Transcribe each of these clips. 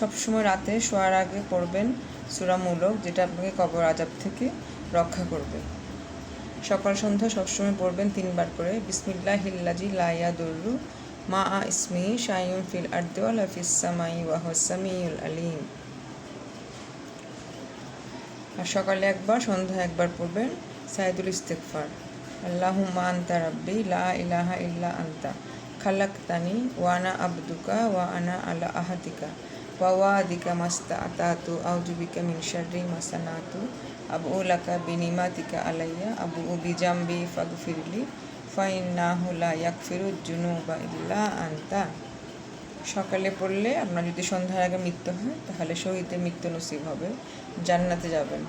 সবসময় রাতে শোয়ার আগে পড়বেন সূরা মুলক, যেটা আপনাকে কবর আযাব থেকে রক্ষা করবে। সকাল সন্ধ্যা সবসময় পড়বেন 3 বার করে বিসমিল্লাহিল্লাযী লা ইয়াদুররু মাআ ইসমিহি শাইউন ফিল আরদি ওয়ালা ফিস সামাই ওয়া হুয়াস সামিউল আলীম। আর সকালে একবার সন্ধ্যায় একবার পড়বেন সাইদুল ইস্তিগফার, আল্লাহুম্মা আনতা রাব্বি লা ইলাহা ইল্লা আনতা খালাকতানি ওয়া আনা আবদুকা ওয়া আনা আলা আহাদিকা ওয়া ওয়াদিকা মাস্তাতাতু আউযু বিকা মিন শাররি মা সানাতু আবউ লাকা বিনিমাতিকা আলাইয়া আবউ বিজামবি ফাগফিরলি ফাইন্নাহু লা ইয়াগফিরুয যুনুবা ইল্লা আনতা। সকালে পড়লে আপনার যদি সন্ধ্যার আগে মৃত্যু হয় তাহলে শহীদের মৃত্যু নসিব হবে, জান্নাতে যাবেন।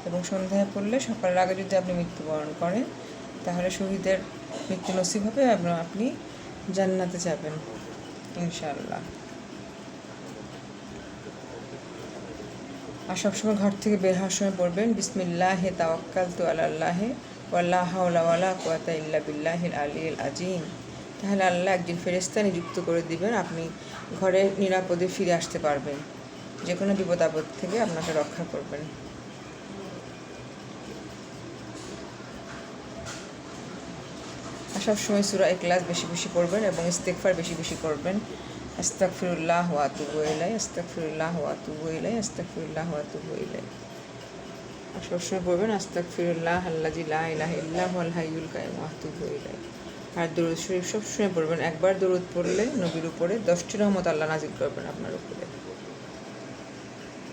এবং সন্ধ্যায় পড়লে সকালের আগে যদি আপনি মৃত্যুবরণ করেন তাহলে শহীদের মৃত্যু নসিব হবে এবং আপনি জান্নাতে যাবেন ইনশাআল্লাহ। আর সবসময় ঘর থেকে বের হওয়ার সময় পড়বেন বিসমিল্লাহি তাওয়াক্কালতু আলাল্লাহি ওয়া লা হাওলা ওয়া লা কুওয়াতা ইল্লা বিল্লাহিল আলিয়্যিল আযীম। তাহলে আল্লাহ একজন ফেরেশতা নিযুক্ত করে দিবেন, আপনি ঘরে নিরাপদে ফিরে আসতে পারবেন, যে কোনো বিপদ আপদ থেকে আপনাকে রক্ষা করবেন। আর সবসময় সূরা ইখলাস বেশি বেশি পড়বেন এবং ইস্তিগফার বেশি বেশি করবেন। আস্তাগফিরুল্লাহ ওয়া আতুবু ইলাইহি, আস্তাগফিরুল্লাহ ওয়া আতুবু ইলাইহি, আস্তাগফিরুল্লাহ ওয়া আতুবু ইলাইহি। আর সবসময় পড়বেন আস্তাগফিরুল্লাহ আল্লাযী লা ইলাহা ইল্লা হুয়াল হাইয়ুল কাইয়্যুম ওয়া আতুবু ইলাইহি। আর দরুদ শরীফ সবসময় পড়বেন, একবার দরুদ পড়লে নবীর উপরে 10টি রহমত আল্লাহ নাজিল করবেন আপনার উপরে।